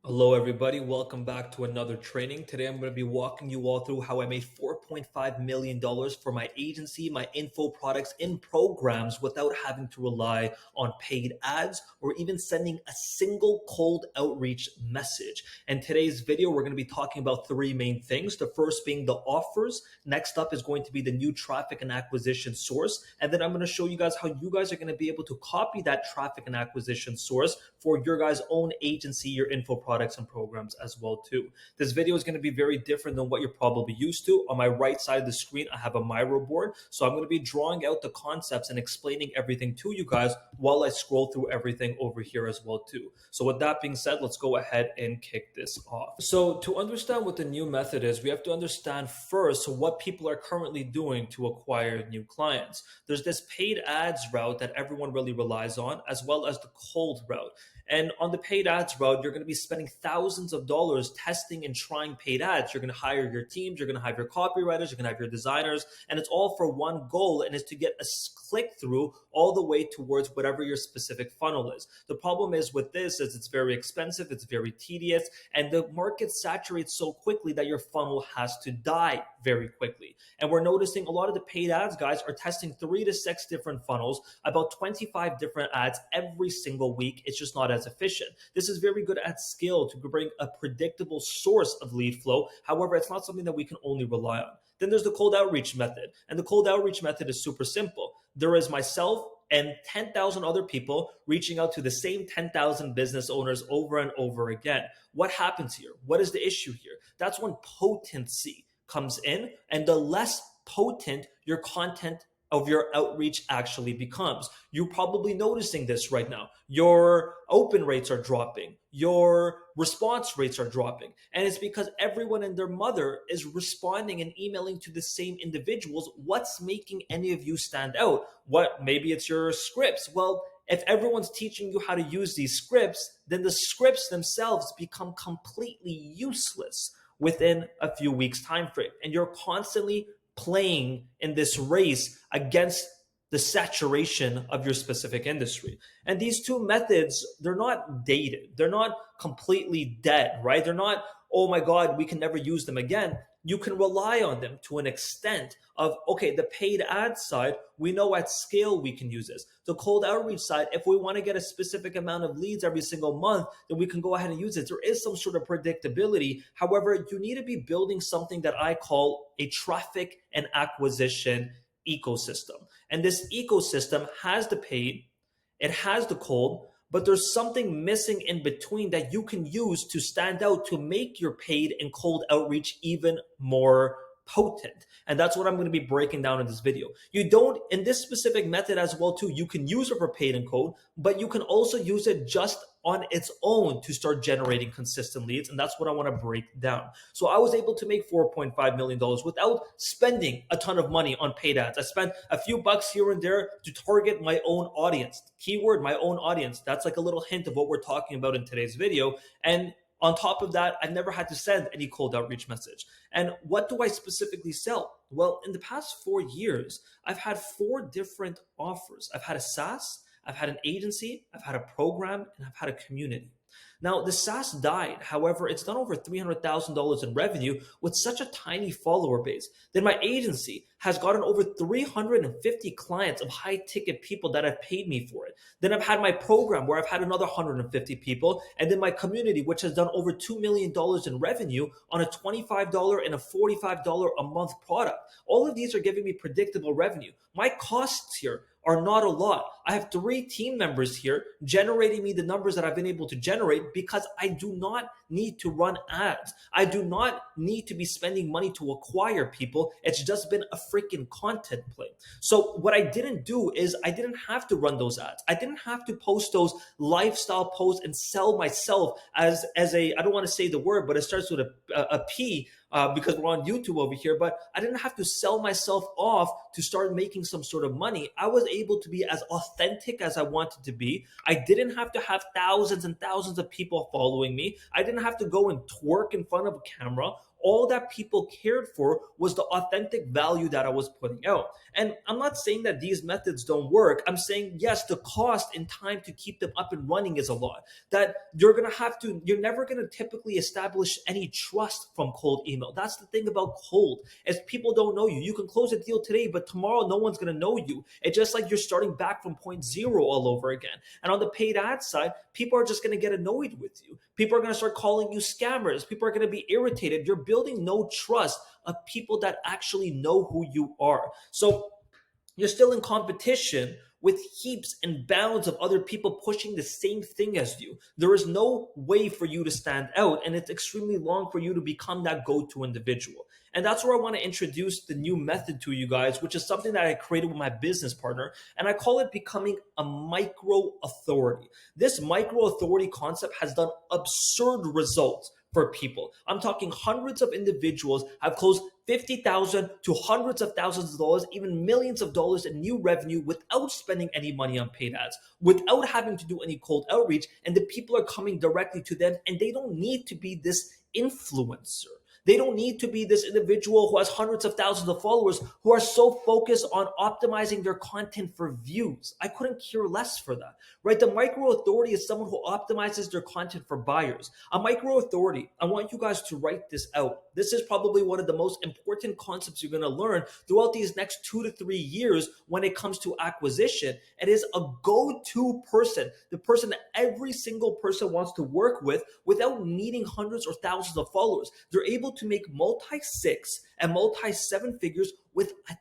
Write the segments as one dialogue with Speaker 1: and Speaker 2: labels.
Speaker 1: Hello, everybody. Welcome back to another training. Today, I'm going to be walking you all through how I made $4.5 million for my agency, my info products in programs without having to rely on paid ads or even sending a single cold outreach message. In today's video, we're going to be talking about three main things. The first being the offers. Next up is going to be the new traffic and acquisition source. And then I'm going to show you guys how you guys are going to be able to copy that traffic and acquisition source for your guys' own agency, your info products and programs as well too. This video is going to be very different than what you're probably used to. On my right side of the screen, I have a Miro board. So I'm going to be drawing out the concepts and explaining everything to you guys while I scroll through everything over here as well too. So with that being said, let's go ahead and kick this off. So to understand what the new method is, we have to understand first what people are currently doing to acquire new clients. There's this paid ads route that everyone really relies on, as well as the cold route. And on the paid ads route, you're going to be spending thousands of dollars testing and trying paid ads. You're going to hire your teams, you're going to have your copywriters, you're going to have your designers, and it's all for one goal, and it's to get a click through all the way towards whatever your specific funnel is. The problem is with this is it's very expensive, it's very tedious, and the market saturates so quickly that your funnel has to die very quickly. And we're noticing a lot of the paid ads guys are testing 3 to 6 different funnels, about 25 different ads every single week. It's just not as efficient. This is very good at scale to bring a predictable source of lead flow. However, it's not something that we can only rely on. Then there's the cold outreach method. And the cold outreach method is super simple. There is myself and 10,000 other people reaching out to the same 10,000 business owners over and over again. What happens here? What is the issue here? That's when potency comes in, and the less potent your content of your outreach actually becomes. You're probably noticing this right now. Your open rates are dropping. Your response rates are dropping. And it's because everyone and their mother is responding and emailing to the same individuals. What's making any of you stand out? Maybe it's your scripts. Well, if everyone's teaching you how to use these scripts, then the scripts themselves become completely useless within a few weeks time frame. And you're constantly playing in this race against the saturation of your specific industry. And these two methods, they're not dated. They're not completely dead, right? They're not, oh my God, we can never use them again. You can rely on them to an extent of, okay, the paid ad side, we know at scale we can use this. The cold outreach side, if we want to get a specific amount of leads every single month, then we can go ahead and use it. There is some sort of predictability. However, you need to be building something that I call a traffic and acquisition ecosystem. And this ecosystem has the paid, it has the cold, but there's something missing in between that you can use to stand out to make your paid and cold outreach even more potent. And that's what I'm going to be breaking down in this video. You don't, in this specific method as well too, you can use it for paid and cold, but you can also use it just on its own to start generating consistent leads. And that's what I want to break down. So I was able to make $4.5 million without spending a ton of money on paid ads. I spent a few bucks here and there to target my own audience. Keyword, my own audience. That's like a little hint of what we're talking about in today's video. And on top of that, I've never had to send any cold outreach message. And what do I specifically sell? Well, in the past 4 years, I've had 4 different offers. I've had a SaaS, I've had an agency, I've had a program, and I've had a community. Now, the SaaS died. However, it's done over $300,000 in revenue with such a tiny follower base. Then my agency has gotten over 350 clients of high ticket people that have paid me for it. Then I've had my program where I've had another 150 people. And then my community, which has done over $2 million in revenue on a $25 and a $45 a month product. All of these are giving me predictable revenue. My costs here are not a lot. I have 3 team members here generating me the numbers that I've been able to generate because I do not need to run ads. I do not need to be spending money to acquire people. It's just been a freaking content play. So what I didn't do is I didn't have to run those ads. I didn't have to post those lifestyle posts and sell myself as a, I don't want to say the word, but it starts with a P, because we're on YouTube over here, but I didn't have to sell myself off to start making some sort of money. I was able to be as authentic as I wanted to be. I didn't have to have thousands and thousands of people following me. I didn't have to go and twerk in front of a camera. All that people cared for was the authentic value that I was putting out. And I'm not saying that these methods don't work. I'm saying, yes, the cost and time to keep them up and running is a lot. That you're never going to typically establish any trust from cold email. That's the thing about cold, is people don't know you. You can close a deal today, but tomorrow no one's going to know you. It's just like you're starting back from point zero all over again. And on the paid ad side, people are just going to get annoyed with you. People are going to start calling you scammers. People are going to be irritated. You're building no trust of people that actually know who you are. So you're still in competition with heaps and bounds of other people pushing the same thing as you. There is no way for you to stand out, and it's extremely long for you to become that go-to individual. And that's where I want to introduce the new method to you guys, which is something that I created with my business partner, and I call it becoming a micro authority. This micro authority concept has done absurd results for people. I'm talking hundreds of individuals have closed 50,000 to hundreds of thousands of dollars, even millions of dollars in new revenue without spending any money on paid ads, without having to do any cold outreach. And the people are coming directly to them, and they don't need to be this influencer. They don't need to be this individual who has hundreds of thousands of followers who are so focused on optimizing their content for views. I couldn't care less for that, right? The micro authority is someone who optimizes their content for buyers. A micro authority, I want you guys to write this out. This is probably one of the most important concepts you're going to learn throughout these next 2 to 3 years when it comes to acquisition. It is a go-to person, the person that every single person wants to work with without needing hundreds or thousands of followers. They're able to make multi-6 and multi-7 figures with a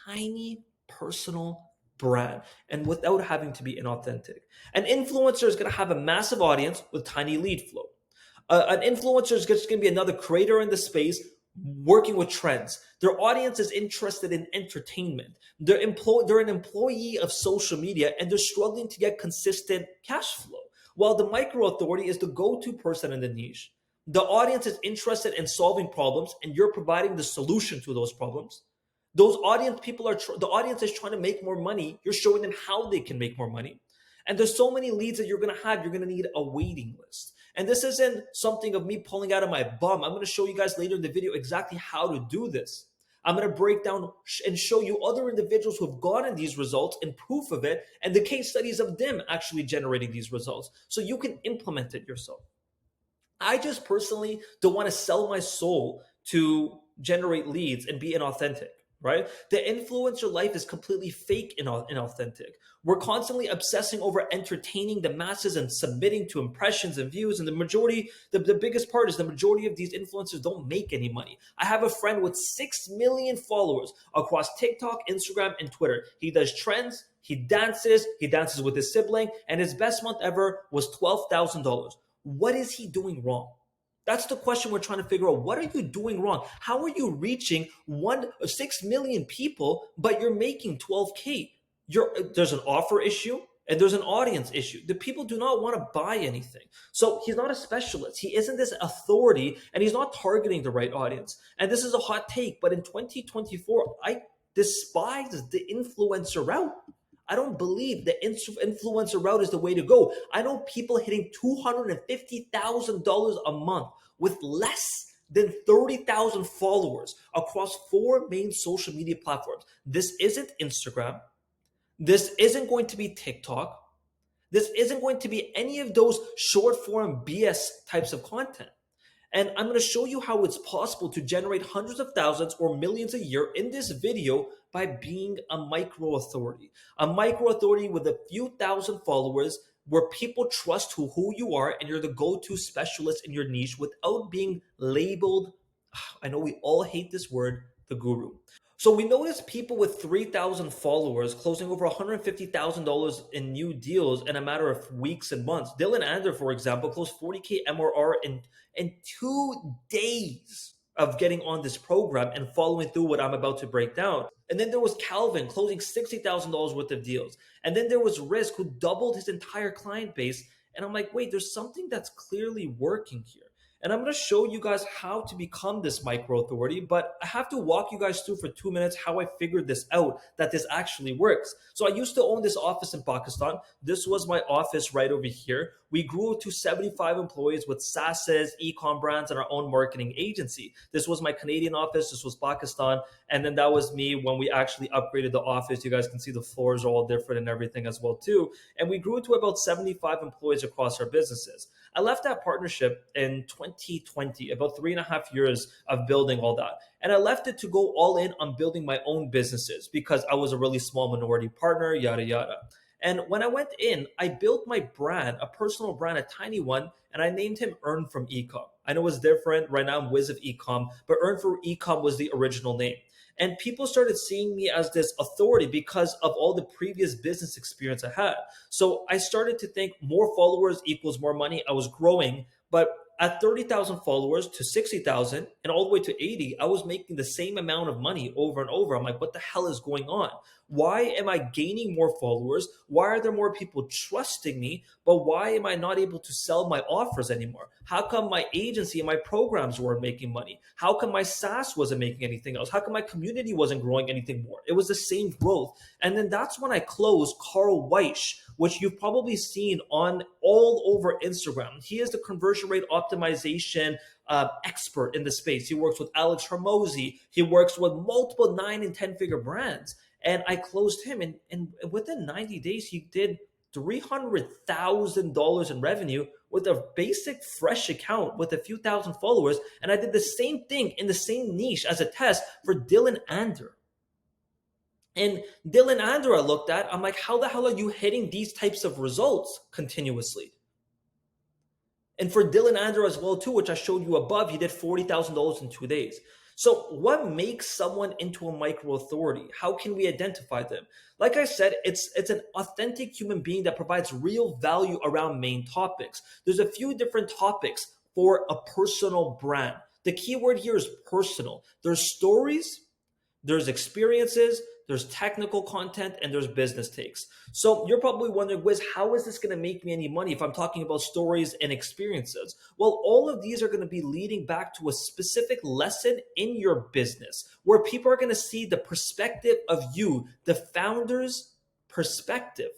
Speaker 1: tiny personal brand, and without having to be inauthentic. An influencer is going to have a massive audience with tiny lead flow. An influencer is just going to be another creator in the space working with trends. Their audience is interested in entertainment. They're an employee of social media, and they're struggling to get consistent cash flow. While the micro authority is the go-to person in the niche. The audience is interested in solving problems, and you're providing the solution to those problems. The audience is trying to make more money. You're showing them how they can make more money. And there's so many leads that you're going to have. You're going to need a waiting list. And this isn't something of me pulling out of my bum. I'm going to show you guys later in the video exactly how to do this. I'm going to break down and show you other individuals who have gotten these results and proof of it, and the case studies of them actually generating these results, so you can implement it yourself. I just personally don't want to sell my soul to generate leads and be inauthentic, right? The influencer life is completely fake and inauthentic. We're constantly obsessing over entertaining the masses and submitting to impressions and views. And the biggest part is the majority of these influencers don't make any money. I have a friend with 6 million followers across TikTok, Instagram, and Twitter. He does trends, he dances with his sibling, and his best month ever was $12,000. What is he doing wrong? That's the question we're trying to figure out. What are you doing wrong? How are you reaching 6 million people, but you're making 12K? There's an offer issue and there's an audience issue. The people do not want to buy anything. So he's not a specialist. He isn't this authority, and he's not targeting the right audience. And this is a hot take, but in 2024, I despise the influencer route. I don't believe the influencer route is the way to go. I know people hitting $250,000 a month with less than 30,000 followers across 4 main social media platforms. This isn't Instagram. This isn't going to be TikTok. This isn't going to be any of those short form BS types of content. And I'm going to show you how it's possible to generate hundreds of thousands or millions a year in this video by being a micro authority. A micro authority with a few thousand followers where people trust who you are, and you're the go-to specialist in your niche without being labeled, I know we all hate this word, the guru. So we notice people with 3,000 followers closing over $150,000 in new deals in a matter of weeks and months. Dylan Ander, for example, closed 40K MRR in 2 days of getting on this program and following through what I'm about to break down. And then there was Calvin closing $60,000 worth of deals. And then there was Risk, who doubled his entire client base. And I'm like, wait, there's something that's clearly working here. And I'm going to show you guys how to become this micro authority, but I have to walk you guys through for 2 minutes how I figured this out, that this actually works. So I used to own this office in Pakistan. This was my office right over here. We grew to 75 employees with SaaSes, e-com brands, and our own marketing agency. This was my Canadian office. This was Pakistan. And then that was me when we actually upgraded the office. You guys can see the floors are all different and everything as well too. And we grew to about 75 employees across our businesses. I left that partnership in 2020, about 3.5 years of building all that. And I left it to go all in on building my own businesses because I was a really small minority partner, yada, yada. And when I went in, I built my brand, a personal brand, a tiny one, and I named him Earn from Ecom. I know it's different. Right now I'm Wiz of Ecom, but Earn from Ecom was the original name. And people started seeing me as this authority because of all the previous business experience I had. So I started to think more followers equals more money. I was growing, but at 30,000 followers to 60,000 and all the way to 80, I was making the same amount of money over and over. I'm like, what the hell is going on? Why am I gaining more followers? Why are there more people trusting me? But why am I not able to sell my offers anymore? How come my agency and my programs weren't making money? How come my SaaS wasn't making anything else? How come my community wasn't growing anything more? It was the same growth. And then that's when I closed Carl Weisch, which you've probably seen on all over Instagram. He is the conversion rate optimization expert in the space. He works with Alex Hormozi. He works with multiple 9 and 10 figure brands. And I closed him, and within 90 days, he did $300,000 in revenue with a basic fresh account with a few thousand followers. And I did the same thing in the same niche as a test for Dylan Ander. And Dylan Ander, I looked at, I'm like, how the hell are you hitting these types of results continuously? And for Dylan Ander as well too, which I showed you above, he did $40,000 in 2 days. So what makes someone into a micro authority? How can we identify them? Like I said, it's an authentic human being that provides real value around main topics. There's a few different topics for a personal brand. The key word here is personal. There's stories, there's experiences, there's technical content, and there's business takes. So you're probably wondering, Wiz, how is this going to make me any money if I'm talking about stories and experiences? Well, all of these are going to be leading back to a specific lesson in your business where people are going to see the perspective of you, the founder's perspective.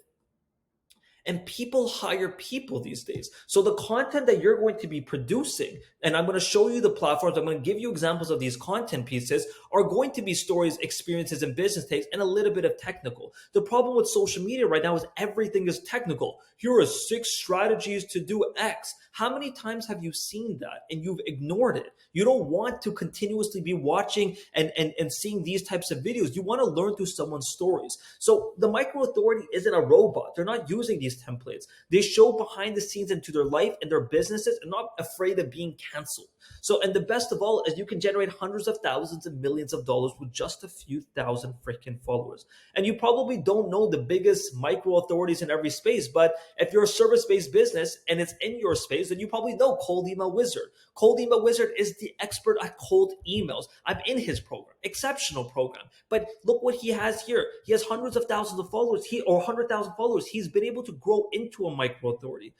Speaker 1: And people hire people these days. So the content that you're going to be producing, and I'm going to show you the platforms, I'm going to give you examples of these content pieces, are going to be stories, experiences, and business takes, and a little bit of technical. The problem with social media right now is everything is technical. Here are 6 strategies to do X. How many times have you seen that and you've ignored it? You don't want to continuously be watching and seeing these types of videos. You want to learn through someone's stories. So the micro authority isn't a robot. They're not using these templates. They show behind the scenes into their life and their businesses and not afraid of being canceled. So, and the best of all is you can generate hundreds of thousands and millions of dollars with just a few thousand freaking followers. And you probably don't know the biggest micro authorities in every space, but if you're a service-based business and it's in your space, then you probably know Cold Email Wizard. Cold Email Wizard is the expert at cold emails. I'm in his program, exceptional program. But look what he has here. He has hundreds of thousands of followers, or 100,000 followers. He's been able to grow into a micro authority.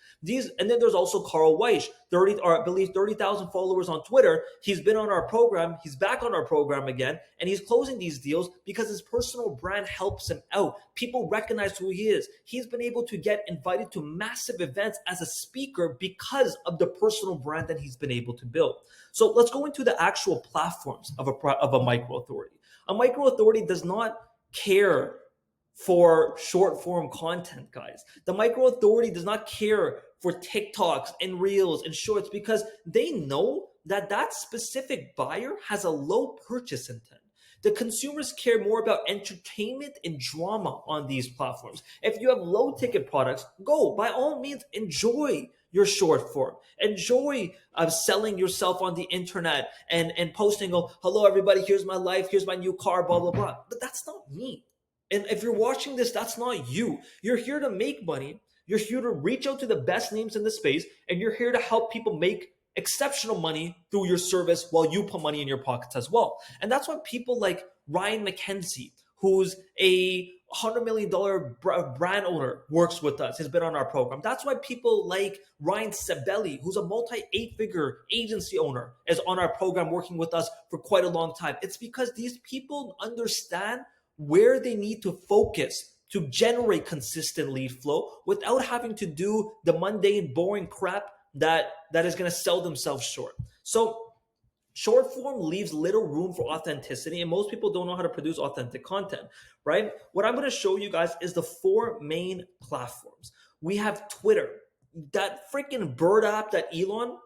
Speaker 1: And then there's also Carl Weisch, 30,000 followers on Twitter. He's been on our program. He's back on our program again, and he's closing these deals because his personal brand helps him out. People recognize who he is. He's been able to get invited to massive events as a speaker because of the personal brand that he's been able to build. So let's go into the actual platforms of a micro authority. A micro authority does not care for short form content, guys. The micro authority does not care for TikToks and Reels and Shorts because they know that that specific buyer has a low purchase intent. The consumers care more about entertainment and drama on these platforms. If you have low ticket products, go by all means, enjoy your short form. Enjoy selling yourself on the internet and posting, oh, hello everybody, here's my life, here's my new car, blah, blah, blah. But that's not me. And if you're watching this, that's not you. You're here to make money. You're here to reach out to the best names in the space, and you're here to help people make exceptional money through your service while you put money in your pockets as well. And that's why people like Ryan McKenzie, who's a $100 million brand owner works with us, has been on our program. That's why people like Ryan Sebeli, who's a multi-8-figure agency owner, is on our program working with us for quite a long time. It's because these people understand where they need to focus to generate consistent lead flow without having to do the mundane, boring crap that is going to sell themselves short. So short form leaves little room for authenticity, and most people don't know how to produce authentic content, right? What I'm going to show you guys is the 4 main platforms. We have Twitter. That freaking bird app that Elon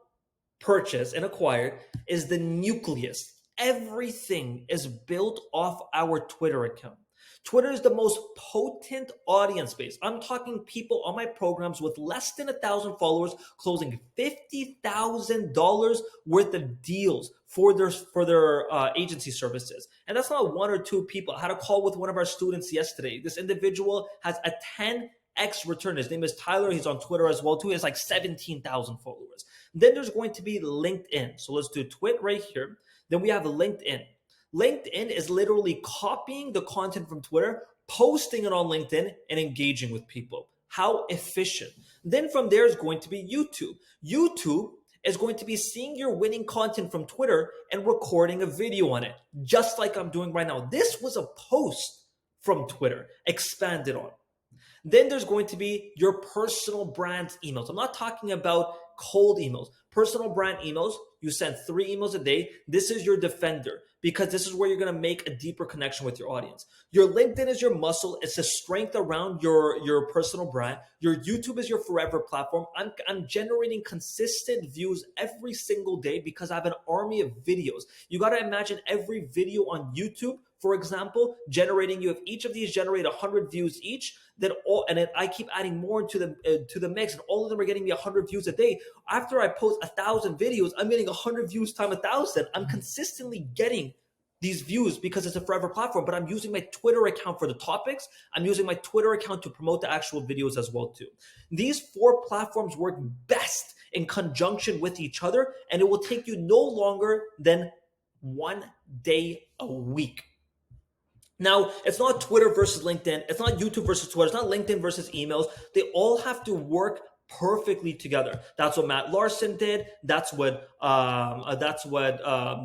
Speaker 1: purchased and acquired is the nucleus. Everything is built off our Twitter account. Twitter is the most potent audience base. I'm talking people on my programs with less than 1,000 followers closing $50,000 worth of deals for their agency services. And that's not 1 or 2 people. I had a call with one of our students yesterday. This individual has a 10x return. His name is Tyler. He's on Twitter as well too. He has like 17,000 followers. Then there's going to be LinkedIn. So let's do Twit right here. Then we have LinkedIn. LinkedIn is literally copying the content from Twitter, posting it on LinkedIn, and engaging with people. How efficient. Then from there is going to be YouTube. YouTube is going to be seeing your winning content from Twitter and recording a video on it, just like I'm doing right now. This was a post from Twitter, expanded on. Then there's going to be your personal brand emails. I'm not talking about cold emails. Personal brand emails, you send 3 emails a day. This is your defender because this is where you're going to make a deeper connection with your audience. Your LinkedIn is your muscle. It's the strength around your personal brand. Your YouTube is your forever platform. I'm generating consistent views every single day because I have an army of videos. You got to imagine every video on YouTube, for example, generating, you have each of these generate 100 views each, then I keep adding more to the mix, and all of them are getting me 100 views a day. After I post 1,000 videos, I'm getting 100 views times 1,000. I'm consistently getting these views because it's a forever platform, but I'm using my Twitter account for the topics. I'm using my Twitter account to promote the actual videos as well too. These 4 platforms work best in conjunction with each other, and it will take you no longer than 1 day a week. Now, it's not Twitter versus LinkedIn. It's not YouTube versus Twitter. It's not LinkedIn versus emails. They all have to work perfectly together. That's what Matt Larson did. That's what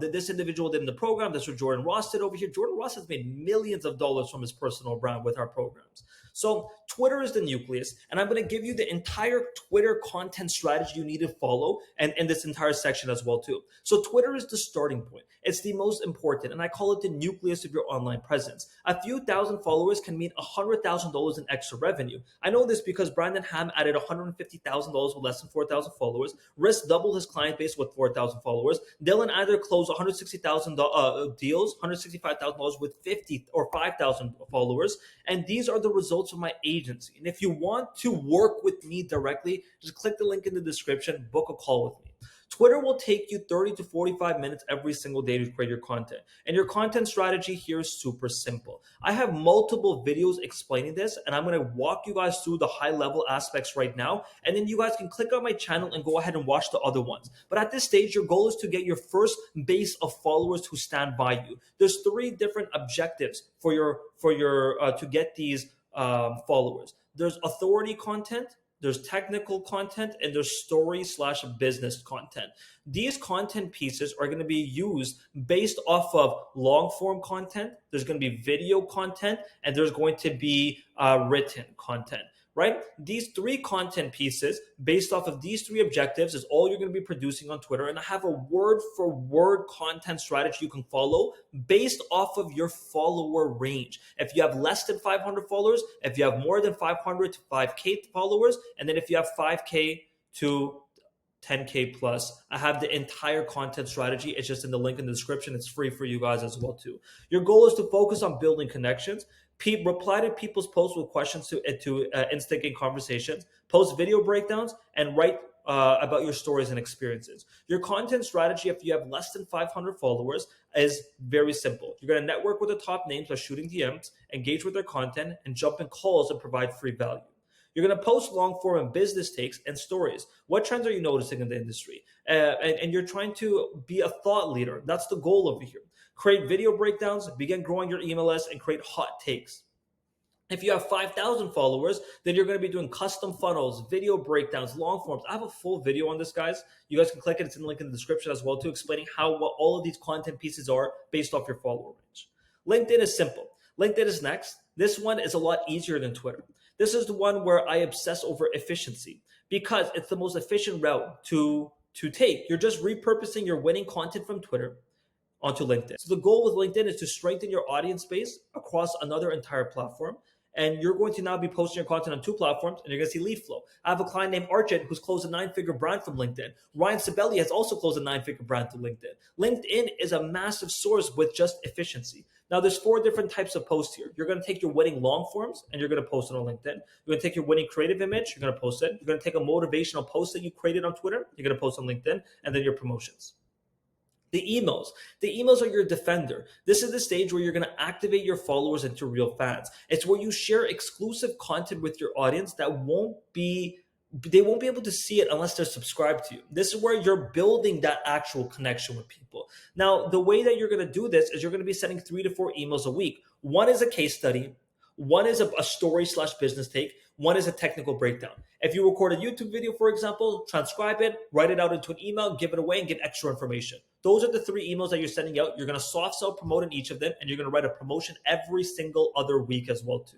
Speaker 1: this individual did in the program. That's what Jordan Ross did over here. Jordan Ross has made millions of dollars from his personal brand with our programs. So Twitter is the nucleus, and I'm going to give you the entire Twitter content strategy you need to follow, and this entire section as well too. So Twitter is the starting point. It's the most important, and I call it the nucleus of your online presence. A few thousand followers can mean $100,000 in extra revenue. I know this because Brandon Ham added $150,000 with less than 4,000 followers. Risk doubled his client base with 4,000 followers. Dylan Adler closed $160,000 deals, $165,000 with 50 or 5,000 followers. And these are the results of my agency. And if you want to work with me directly, just click the link in the description, book a call with me. Twitter will take you 30 to 45 minutes every single day to create your content. And your content strategy here is super simple. I have multiple videos explaining this, and I'm going to walk you guys through the high level aspects right now. And then you guys can click on my channel and go ahead and watch the other ones. But at this stage, your goal is to get your first base of followers who stand by you. There's 3 different objectives for your to get these followers. There's authority content, there's technical content, and there's story/business content. These content pieces are going to be used based off of long form content. There's going to be video content, and there's going to be written content, right? These 3 content pieces based off of these 3 objectives is all you're going to be producing on Twitter. And I have a word for word content strategy you can follow based off of your follower range. If you have less than 500 followers, if you have more than 500 to 5K followers, and then if you have 5K to 10K plus, I have the entire content strategy. It's just in the link in the description. It's free for you guys as well too. Your goal is to focus on building connections. Reply to people's posts with questions to instigate conversations, post video breakdowns, and write about your stories and experiences. Your content strategy, if you have less than 500 followers, is very simple. You're going to network with the top names by shooting DMs, engage with their content, and jump in calls and provide free value. You're going to post long form and business takes and stories. What trends are you noticing in the industry? And you're trying to be a thought leader. That's the goal over here. Create video breakdowns, begin growing your email list, and create hot takes. If you have 5,000 followers, then you're going to be doing custom funnels, video breakdowns, long forms. I have a full video on this, guys. You guys can click it. It's in the link in the description as well, too, explaining what all of these content pieces are based off your follower range. LinkedIn is simple. LinkedIn is next. This one is a lot easier than Twitter. This is the one where I obsess over efficiency because it's the most efficient route to take. You're just repurposing your winning content from Twitter onto LinkedIn. So the goal with LinkedIn is to strengthen your audience base across another entire platform. And you're going to now be posting your content on 2 platforms, and you're going to see lead flow. I have a client named Archit who's closed a 9-figure brand from LinkedIn. Ryan Sibeli has also closed a 9-figure brand through LinkedIn. LinkedIn is a massive source with just efficiency. Now, there's 4 different types of posts here. You're going to take your winning long forms, and you're going to post it on LinkedIn. You're going to take your winning creative image, you're going to post it. You're going to take a motivational post that you created on Twitter, you're going to post on LinkedIn, and then your promotions. The emails. The emails are your defender. This is the stage where you're going to activate your followers into real fans. It's where you share exclusive content with your audience that they won't be able to see it unless they're subscribed to you. This is where you're building that actual connection with people. Now, the way that you're going to do this is you're going to be sending 3 to 4 emails a week. One is a case study. One is a story/business take. One is a technical breakdown. If you record a YouTube video, for example, transcribe it, write it out into an email, give it away, and get extra information. Those are the 3 emails that you're sending out. You're going to soft sell promote in each of them, and you're going to write a promotion every single other week as well, too.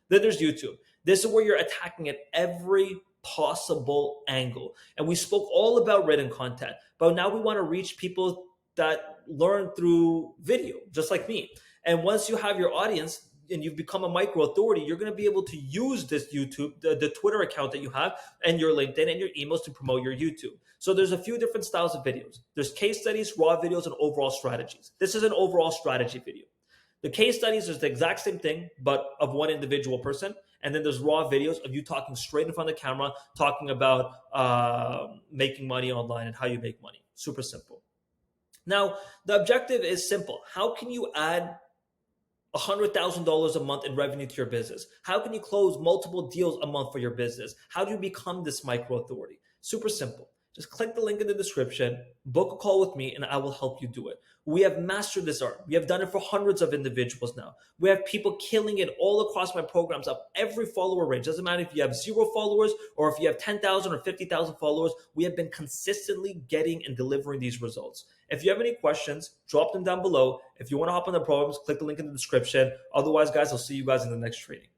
Speaker 1: Then there's YouTube. This is where you're attacking at every possible angle. And we spoke all about written content, but now we want to reach people that learn through video, just like me. And once you have your audience, and you've become a micro authority, you're going to be able to use this YouTube, the Twitter account that you have, and your LinkedIn and your emails to promote your YouTube. So there's a few different styles of videos. There's case studies, raw videos, and overall strategies. This is an overall strategy video. The case studies is the exact same thing, but of one individual person. And then there's raw videos of you talking straight in front of the camera, talking about making money online and how you make money. Super simple. Now, the objective is simple. How can you add $100,000 a month in revenue to your business? How can you close multiple deals a month for your business? How do you become this micro authority? Super simple. Just click the link in the description, book a call with me, and I will help you do it. We have mastered this art. We have done it for hundreds of individuals now. We have people killing it all across my programs of every follower range. Doesn't matter if you have 0 followers or if you have 10,000 or 50,000 followers. We have been consistently getting and delivering these results. If you have any questions, drop them down below. If you want to hop on the programs, click the link in the description. Otherwise, guys, I'll see you guys in the next training.